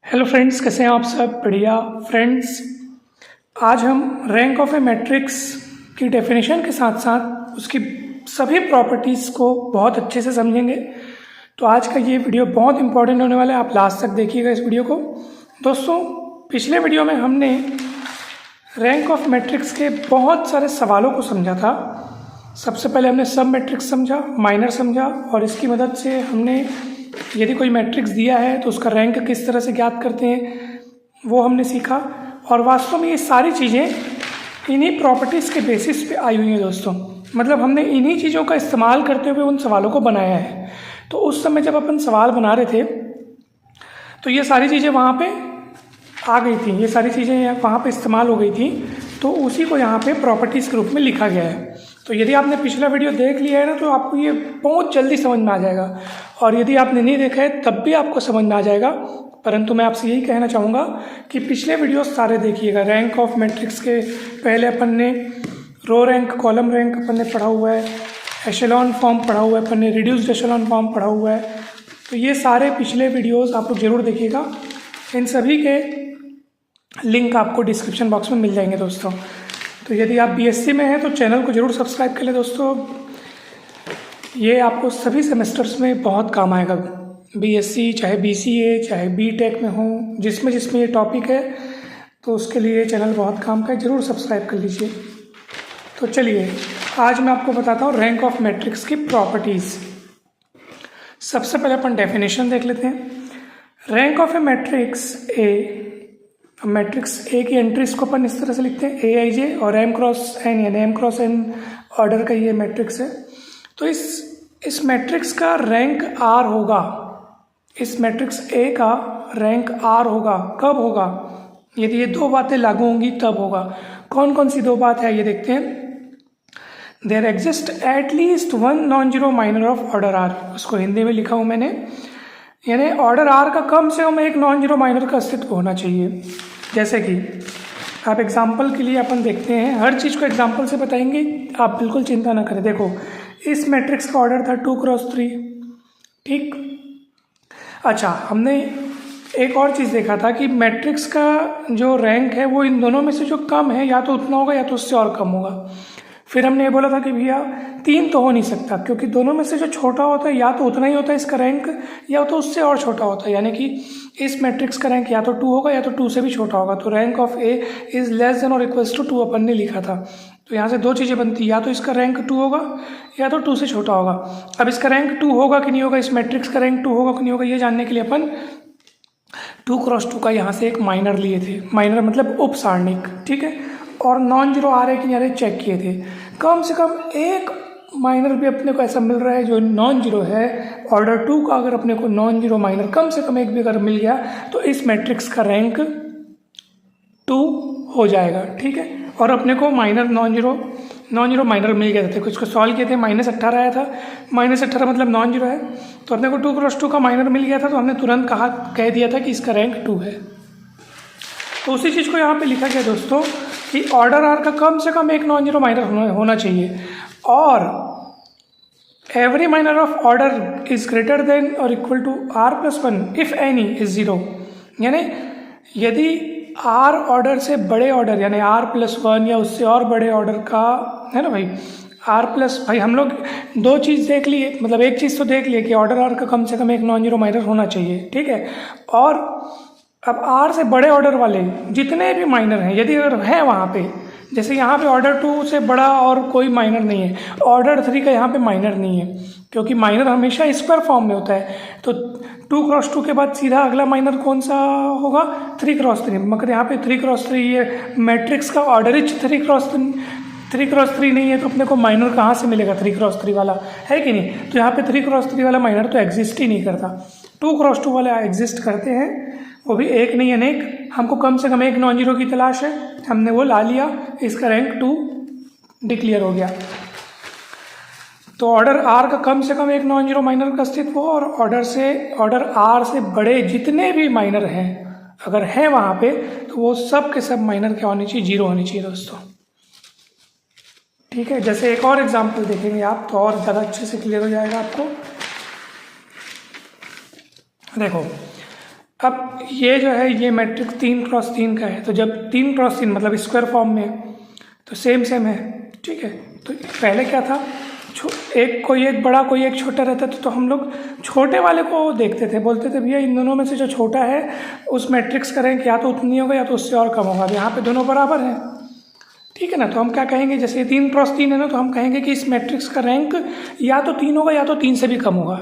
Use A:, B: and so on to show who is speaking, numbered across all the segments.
A: Hello friends, कैसे हैं आप सब? बढ़िया फ्रेंड्स, आज हम रैंक ऑफ ए मैट्रिक्स की डेफिनेशन के साथ साथ उसकी सभी प्रॉपर्टीज़ को बहुत अच्छे से समझेंगे। तो आज का ये वीडियो बहुत इंपॉर्टेंट होने वाला है, आप लास्ट तक देखिएगा इस वीडियो को। दोस्तों, पिछले वीडियो में हमने रैंक ऑफ मैट्रिक्स के बहुत सारे सवालों को समझा था। सबसे पहले हमने सब मैट्रिक्स समझा, माइनर समझा, और इसकी मदद से हमने यदि कोई मैट्रिक्स दिया है तो उसका रैंक किस तरह से ज्ञात करते हैं वो हमने सीखा। और वास्तव में ये सारी चीज़ें इन्हीं प्रॉपर्टीज़ के बेसिस पे आई हुई हैं दोस्तों। मतलब हमने इन्हीं चीज़ों का इस्तेमाल करते हुए उन सवालों को बनाया है। तो उस समय जब अपन सवाल बना रहे थे तो ये सारी चीज़ें वहाँ पे आ गई थी, ये सारी चीज़ें वहाँ पे इस्तेमाल हो गई थी। तो उसी को यहाँ पे प्रॉपर्टीज़ के रूप में लिखा गया है। तो यदि आपने पिछला वीडियो देख लिया है ना तो आपको ये बहुत जल्दी समझ में आ जाएगा, और यदि आपने नहीं देखा है तब भी आपको समझ में आ जाएगा। परंतु मैं आपसे यही कहना चाहूँगा कि पिछले वीडियो सारे देखिएगा। रैंक ऑफ मैट्रिक्स के पहले अपन ने रो रैंक, कॉलम रैंक अपन ने पढ़ा हुआ है, एशेलॉन फॉर्म पढ़ा हुआ है, अपन ने रिड्यूस्ड एशेलॉन फॉर्म पढ़ा हुआ है। तो ये सारे पिछले वीडियोज़ आप लोग ज़रूर देखिएगा। इन सभी के लिंक आपको डिस्क्रिप्शन बॉक्स में मिल जाएंगे दोस्तों। तो यदि आप बीएससी में हैं तो चैनल को ज़रूर सब्सक्राइब कर लें दोस्तों। ये आपको सभी सेमेस्टर्स में बहुत काम आएगा। बीएससी चाहे बीसीए चाहे बीटेक में हो, जिसमें ये टॉपिक है तो उसके लिए चैनल बहुत काम का है, ज़रूर सब्सक्राइब कर लीजिए। तो चलिए आज मैं आपको बताता हूँ रैंक ऑफ मैट्रिक्स की प्रॉपर्टीज़। सबसे पहले अपन डेफिनेशन देख लेते हैं। Rank of A matrix A, matrix A की एंट्रीज को अपन इस तरह से लिखते हैं, ए आई जे और एम क्रॉस एन, यानी एम क्रॉस एन ऑर्डर का ये मैट्रिक्स है। तो इस मैट्रिक्स का रैंक आर होगा, इस मैट्रिक्स ए का रैंक आर होगा। कब होगा? यदि ये दो बातें लागू होंगी तब होगा। कौन कौन सी दो बात है ये देखते हैं। There exist at least one non zero minor of order R, उसको हिंदी में लिखा हूँ मैंने, यानी ऑर्डर आर का कम से कम एक नॉन जीरो माइनर का अस्तित्व होना चाहिए। जैसे कि आप एग्जाम्पल के लिए अपन देखते हैं, हर चीज़ को एग्जाम्पल से बताएंगे, आप बिल्कुल चिंता ना करें। देखो, इस मैट्रिक्स का ऑर्डर था 2x3, ठीक। अच्छा, हमने एक और चीज़ देखा था कि मैट्रिक्स का जो रैंक है वो इन दोनों में से जो कम है या तो उतना होगा या तो उससे और कम होगा। फिर हमने ये बोला था कि भैया 3 तो हो नहीं सकता, क्योंकि दोनों में से जो छोटा होता है या तो उतना ही होता है इसका रैंक, या तो उससे और छोटा होता है। यानी कि इस मैट्रिक्स का रैंक या तो 2 होगा या तो 2 से भी छोटा होगा। तो rank of A is less than or equals to 2 अपन ने लिखा था। तो यहाँ से दो चीज़ें बनती, या तो इसका रैंक 2 होगा या तो 2 से छोटा होगा। अब इसका रैंक 2 होगा कि नहीं होगा, इस मैट्रिक्स का रैंक 2 होगा कि नहीं होगा, ये जानने के लिए अपन 2x2 का यहाँ से एक माइनर लिए थे। माइनर मतलब उप सारणिक, ठीक है। और नॉन जीरो आ रहे कि नहीं आ रहे चेक किए थे। कम से कम एक माइनर भी अपने को ऐसा मिल रहा है जो नॉन जीरो है। ऑर्डर 2 का अगर अपने को नॉन जीरो माइनर कम से कम एक भी अगर मिल गया तो इस मैट्रिक्स का रैंक 2 हो जाएगा, ठीक है। और अपने को माइनर नॉन जीरो माइनर मिल गया था। कुछ को सॉल्व किए थे, -18 आया था। -18 मतलब नॉन जीरो है, तो अपने को 2x2 का माइनर मिल गया था। तो हमने तुरंत कह दिया था कि इसका रैंक 2 है। तो उसी चीज़ को यहाँ पे लिखा गया दोस्तों कि ऑर्डर आर का कम से कम एक नॉन जीरो माइनर होना चाहिए, और every minor of order is greater than और equal to r+1 if any is 0। यानी यदि r ऑर्डर से बड़े ऑर्डर यानी r+1 या उससे और बड़े ऑर्डर का है ना भाई, भाई हम लोग दो चीज़ देख लिए, मतलब एक चीज़ तो देख लिए कि ऑर्डर आर का कम से कम एक नॉन जीरो माइनर होना चाहिए, ठीक है। और अब आर से बड़े ऑर्डर वाले जितने भी माइनर हैं, यदि अगर है वहाँ पे, जैसे यहाँ पे ऑर्डर 2 से बड़ा और कोई माइनर नहीं है, ऑर्डर 3 का यहाँ पे माइनर नहीं है, क्योंकि माइनर हमेशा स्क्वायर फॉर्म में होता है। तो 2x2 के बाद सीधा अगला माइनर कौन सा होगा? 3x3। मगर यहाँ पे 3x3 ये मैट्रिक्स का ऑर्डर ही 3x3 नहीं है, तो अपने को माइनर कहाँ से मिलेगा? 3x3 वाला है कि नहीं। तो यहाँ पे 3x3 वाला माइनर तो एग्जिस्ट ही नहीं करता। 2x2 वाले एग्जिस्ट करते हैं, वो भी एक नहीं अनेक। हमको कम से कम एक नॉन जीरो की तलाश है, हमने वो ला लिया, इसका रैंक 2 डिक्लेयर हो गया। तो ऑर्डर आर का कम से कम एक नॉन जीरो माइनर का अस्तित्व हो, और ऑर्डर आर से बड़े जितने भी माइनर हैं अगर हैं वहाँ पे, तो वो सब के सब माइनर क्या होनी चाहिए? 0 होनी चाहिए दोस्तों, ठीक है। जैसे एक और एग्जाम्पल देखेंगे आप तो और ज़्यादा अच्छे से क्लियर हो जाएगा आपको। देखो, अब ये जो है ये मैट्रिक्स 3x3 का है, तो जब 3x3 मतलब स्क्वायर फॉर्म में है तो सेम है, ठीक है। तो पहले क्या था, कोई एक बड़ा कोई एक छोटा रहता था, तो हम लोग छोटे वाले को देखते थे, बोलते थे भैया इन दोनों में से जो छोटा है उस मैट्रिक्स का रैंक या तो उतनी होगा या तो उससे और कम होगा। अब यहाँ पे दोनों बराबर हैं, ठीक है ना। तो हम क्या कहेंगे, जैसे 3x3 है ना, तो हम कहेंगे कि इस मैट्रिक्स का रैंक या तो 3 होगा या तो 3 से भी कम होगा,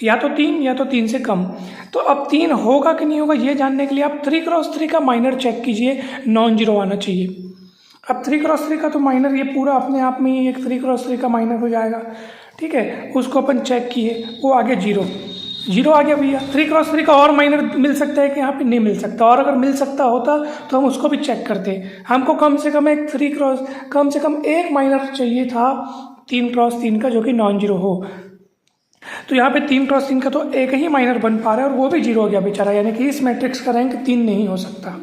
A: या तो 3 या तो 3 से कम। तो अब 3 होगा कि नहीं होगा ये जानने के लिए आप 3x3 का माइनर चेक कीजिए, नॉन जीरो आना चाहिए। अब 3x3 का तो माइनर ये पूरा अपने आप में ही एक 3x3 का माइनर हो जाएगा, ठीक है। उसको अपन चेक किए, वो आगे जीरो आ गया भैया। 3x3 का और माइनर मिल सकता है कि यहाँ पे नहीं मिल सकता, और अगर मिल सकता होता तो हम उसको भी चेक करते। हमको कम से कम एक माइनर चाहिए था 3x3 का जो कि नॉन जीरो हो। तो यहाँ पे 3x3 का तो एक ही माइनर बन पा रहा है और वो भी जीरो हो गया बेचारा, यानी कि इस मैट्रिक्स का रैंक 3 नहीं हो सकता,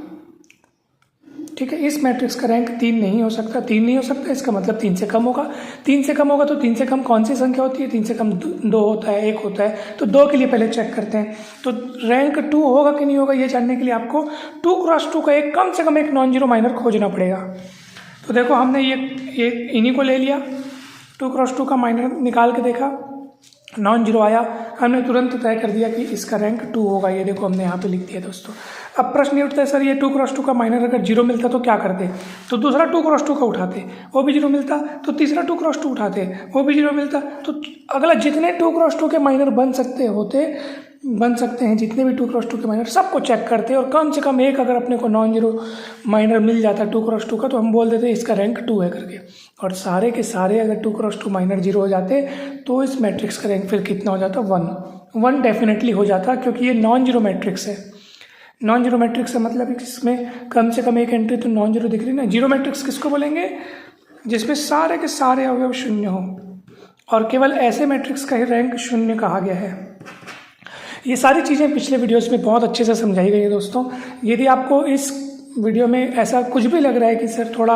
A: ठीक है। इस मैट्रिक्स का रैंक 3 नहीं हो सकता, 3 नहीं हो सकता, इसका मतलब 3 से कम होगा। 3 से कम होगा तो 3 से कम कौन सी संख्या होती है, 3 से कम 2 होता है, 1 होता है। तो 2 के लिए पहले चेक करते हैं। तो रैंक 2 होगा कि नहीं होगा ये जानने के लिए आपको 2x2 का कम से कम एक नॉन जीरो माइनर खोजना पड़ेगा। तो देखो हमने ये इन्हीं को ले लिया, 2x2 का माइनर निकाल के देखा, नॉन जीरो आया, हमने तुरंत तय कर दिया कि इसका रैंक 2 होगा। ये देखो हमने यहाँ पे लिख दिया दोस्तों। अब प्रश्न ये उठता है, सर ये 2x2 का माइनर अगर जीरो मिलता तो क्या करते, तो दूसरा 2x2 का उठाते, वो भी जीरो मिलता, तो तीसरा 2x2 उठाते, वो भी जीरो मिलता। तो अगला जितने 2x2 के माइनर बन सकते हैं, जितने भी 2x2 के माइनर सबको चेक करते और कम से कम एक अगर अपने को नॉन जीरो माइनर मिल जाता 2x2 का, तो हम बोल देते इसका रैंक 2 है करके। और सारे के सारे अगर 2x2 माइनर जीरो हो जाते तो इस मैट्रिक्स का रैंक फिर कितना हो जाता, 1 डेफिनेटली हो जाता, क्योंकि ये नॉन जीरो मैट्रिक्स है। नॉन जीरो मैट्रिक्स का मतलब इसमें कम से कम एक एंट्री तो नॉन जीरो दिख रही ना। जीरो मैट्रिक्स किसको बोलेंगे, जिसमें सारे के सारे अवयव शून्य हो, और केवल ऐसे मैट्रिक्स का ही रैंक 0 कहा गया है। ये सारी चीज़ें पिछले वीडियोस में बहुत अच्छे से समझाई गई है दोस्तों। यदि आपको इस वीडियो में ऐसा कुछ भी लग रहा है कि सर थोड़ा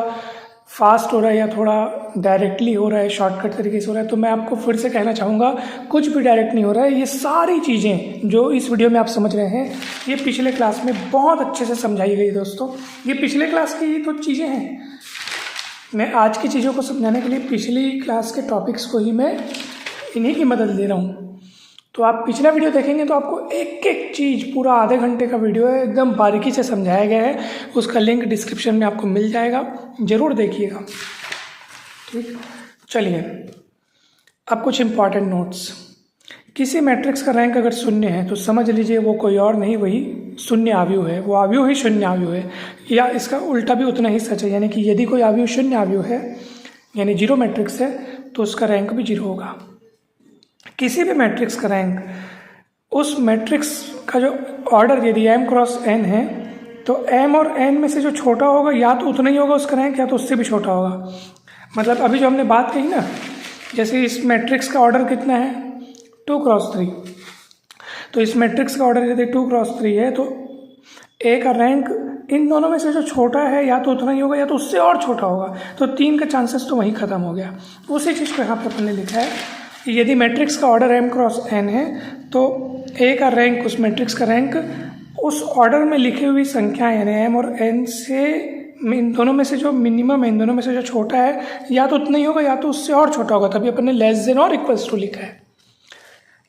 A: फास्ट हो रहा है या थोड़ा डायरेक्टली हो रहा है, शॉर्टकट तरीके से हो रहा है, तो मैं आपको फिर से कहना चाहूँगा कुछ भी डायरेक्ट नहीं हो रहा है। ये सारी चीज़ें जो इस वीडियो में आप समझ रहे हैं ये पिछले क्लास में बहुत अच्छे से समझाई गई दोस्तों। ये पिछले क्लास की ही तो चीज़ें हैं। मैं आज की चीज़ों को समझाने के लिए पिछली क्लास के टॉपिक्स को ही मैं इन्हीं की मदद ले रहा हूँ। तो आप पिछला वीडियो देखेंगे तो आपको एक एक चीज़, पूरा आधे घंटे का वीडियो है, एकदम बारीकी से समझाया गया है। उसका लिंक डिस्क्रिप्शन में आपको मिल जाएगा, ज़रूर देखिएगा, ठीक। चलिए अब कुछ इम्पॉर्टेंट नोट्स। किसी मैट्रिक्स का रैंक अगर 0 है तो समझ लीजिए वो कोई और नहीं, वही शून्य आव्यूह है, वो आव्यूह ही शून्य आव्यूह है। या इसका उल्टा भी उतना ही सच है, यानी कि यदि कोई आव्यूह शून्य आव्यूह है यानी जीरो मैट्रिक्स है तो उसका रैंक भी जीरो होगा। किसी भी मैट्रिक्स का रैंक, उस मैट्रिक्स का जो ऑर्डर यदि m क्रॉस n है तो m और n में से जो छोटा होगा या तो उतना ही होगा उसका रैंक, या तो उससे भी छोटा होगा। मतलब अभी जो हमने बात कही ना, जैसे इस मैट्रिक्स का ऑर्डर कितना है 2x3, तो इस मैट्रिक्स का ऑर्डर यदि 2x3 है तो a का रैंक इन दोनों में से जो छोटा है या तो उतना ही होगा या तो उससे और छोटा होगा। तो 3 का चांसेस तो वहीं ख़त्म हो गया। उसी चीज़ को यहाँ पर अपन ने लिखा है, यदि मैट्रिक्स का ऑर्डर m क्रॉस n है तो a का रैंक, उस मैट्रिक्स का रैंक उस ऑर्डर में लिखी हुई संख्या यानी m और n से, इन दोनों में से जो मिनिमम है, इन दोनों में से जो छोटा है या तो उतना ही होगा या तो उससे और छोटा होगा। तभी अपन ने less than or equals to लिखा है,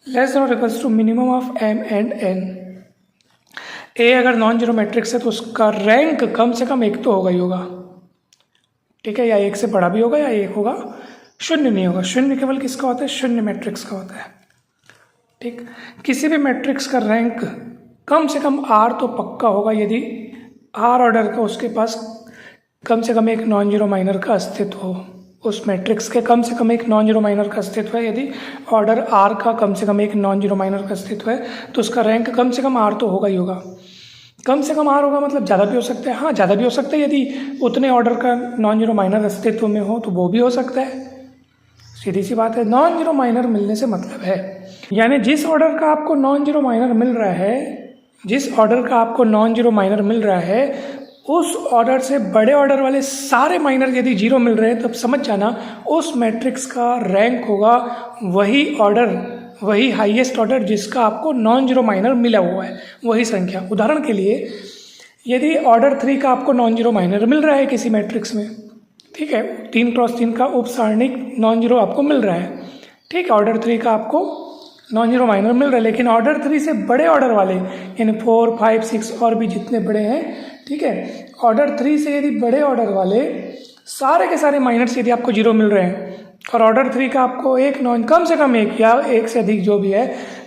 A: less than or equals to minimum of m and n। a अगर नॉन जीरो मैट्रिक्स है तो उसका रैंक कम से कम 1 तो होगा ही होगा, ठीक है, या 1 से बड़ा भी होगा या 1 होगा, शून्य नहीं होगा। शून्य केवल किसका होता है, शून्य मैट्रिक्स का होता है, ठीक। किसी भी मैट्रिक्स का रैंक कम से कम r तो पक्का होगा यदि r ऑर्डर का उसके पास कम से कम एक नॉन जीरो माइनर का अस्तित्व हो। उस मैट्रिक्स के कम से कम एक नॉन जीरो माइनर का अस्तित्व है। यदि ऑर्डर r का कम से कम एक नॉन जीरो माइनर का अस्तित्व है तो उसका रैंक कम से कम r तो होगा ही होगा। कम से कम r होगा मतलब ज़्यादा भी हो सकता है, हाँ ज़्यादा भी हो सकता है। यदि उतने ऑर्डर का नॉन जीरो माइनर अस्तित्व में हो तो वो भी हो सकता है, सीधी सी बात है। नॉन जीरो माइनर मिलने से मतलब है, यानी जिस ऑर्डर का आपको नॉन जीरो माइनर मिल रहा है, जिस ऑर्डर का आपको नॉन जीरो माइनर मिल रहा है उस ऑर्डर से बड़े ऑर्डर वाले सारे माइनर यदि जीरो मिल रहे हैं तब समझ जाना उस मैट्रिक्स का रैंक होगा वही ऑर्डर वही हाईएस्ट ऑर्डर जिसका आपको नॉन जीरो माइनर मिला हुआ है वही संख्या। उदाहरण के लिए यदि ऑर्डर 3 का आपको नॉन जीरो माइनर मिल रहा है किसी मैट्रिक्स में, ठीक है, 3x3 का उपसारणिक नॉन जीरो आपको मिल रहा है, ठीक है, ऑर्डर 3 का आपको नॉन जीरो माइनर मिल रहा है, लेकिन ऑर्डर 3 से बड़े ऑर्डर वाले यानी 4, 5, 6 और भी जितने बड़े हैं, ठीक है, ऑर्डर 3 से यदि बड़े ऑर्डर वाले सारे के सारे माइनर्स यदि आपको जीरो मिल रहे हैं और ऑर्डर 3 का आपको एक नॉन कम से कम एक या एक से अधिक जो भी है,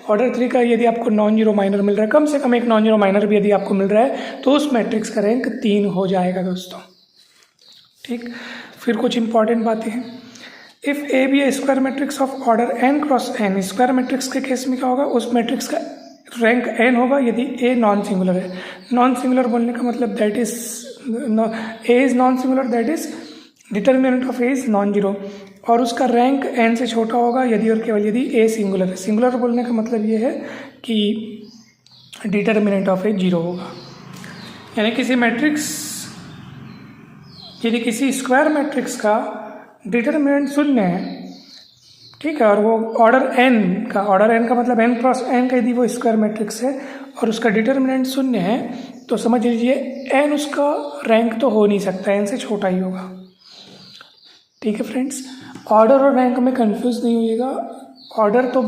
A: ऑर्डर 3 का यदि आपको नॉन जीरो माइनर मिल रहा है, कम से कम एक नॉन जीरो माइनर भी यदि आपको मिल रहा है, तो उस मैट्रिक्स का रैंक 3 हो जाएगा दोस्तों। ठीक, फिर कुछ इंपॉर्टेंट बातें हैं। If A be a square matrix of order n cross n, square matrix के केस में क्या होगा, उस मैट्रिक्स का रैंक n होगा यदि a नॉन सिंगुलर है। नॉन सिंगुलर बोलने का मतलब that is a is non singular, that is determinant of a is non zero, और उसका रैंक n से छोटा होगा यदि और केवल यदि a सिंगुलर है। सिंगुलर बोलने का मतलब ये है कि डिटर्मिनेंट ऑफ a जीरो होगा, यानी किसी मैट्रिक्स यदि किसी स्क्वायर मैट्रिक्स का डिटर्मिनेंट शून्य है, ठीक है, और वो ऑर्डर n का मतलब n क्रॉस n का यदि वो स्क्वायर मैट्रिक्स है और उसका डिटर्मिनेंट शून्य है, तो समझ लीजिए n उसका रैंक तो हो नहीं सकता, n से छोटा ही होगा। ठीक है फ्रेंड्स, ऑर्डर और रैंक में कंफ्यूज नहीं होइएगा। ऑर्डर तो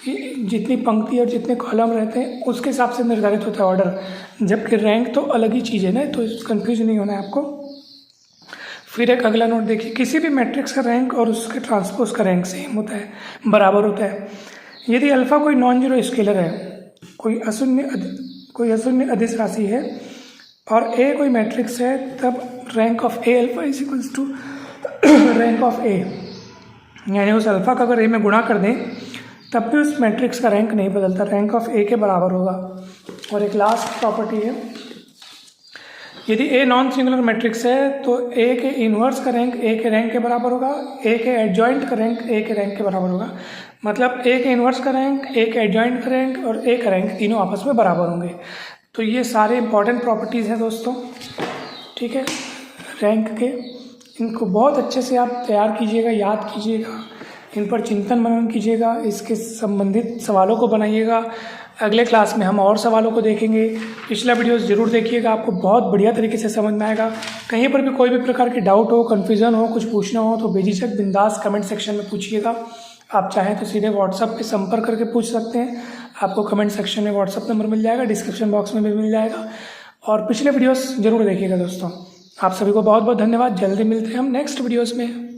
A: जितनी पंक्ति और जितने कॉलम रहते हैं उसके हिसाब से निर्धारित होता है ऑर्डर, जबकि रैंक तो अलग ही चीज़ है ना, तो कंफ्यूज नहीं होना है आपको। फिर एक अगला नोट देखिए, किसी भी मैट्रिक्स का रैंक और उसके ट्रांसपोज का रैंक सेम होता है, बराबर होता है। यदि अल्फा कोई नॉन जीरो स्केलर है, कोई अशून्य अदिश राशि है और ए कोई मैट्रिक्स है, तब rank of A alpha is equals to rank of A, यानी उस अल्फा का अगर ए में गुणा कर दें तब भी उस मैट्रिक्स का रैंक नहीं बदलता, रैंक ऑफ ए के बराबर होगा। और एक लास्ट प्रॉपर्टी है, यदि ए नॉन सिंगुलर मैट्रिक्स है तो ए के इन्वर्स का रैंक ए के रैंक के बराबर होगा, ए के एडजॉइंट का रैंक ए के रैंक के बराबर होगा। मतलब ए के इन्वर्स का रैंक, ए के एडजॉइंट का रैंक और ए का रैंक तीनों आपस में बराबर होंगे। तो ये सारे इंपॉर्टेंट प्रॉपर्टीज़ हैं दोस्तों, ठीक है, रैंक के। इनको बहुत अच्छे से आप तैयार कीजिएगा, याद कीजिएगा, इन पर चिंतन मनन कीजिएगा, इसके संबंधित सवालों को बनाइएगा। अगले क्लास में हम और सवालों को देखेंगे। पिछला वीडियोस ज़रूर देखिएगा, आपको बहुत बढ़िया तरीके से समझ में आएगा। कहीं पर भी कोई भी प्रकार की डाउट हो, कन्फ्यूज़न हो, कुछ पूछना हो तो बेझिझक बिंदास कमेंट सेक्शन में पूछिएगा। आप चाहें तो सीधे व्हाट्सएप पे संपर्क करके पूछ सकते हैं, आपको कमेंट सेक्शन में व्हाट्सएप नंबर मिल जाएगा, डिस्क्रिप्शन बॉक्स में भी मिल जाएगा। और पिछले वीडियोस ज़रूर देखिएगा दोस्तों। आप सभी को बहुत बहुत धन्यवाद। जल्दी मिलते हैं हम नेक्स्ट वीडियोज़ में।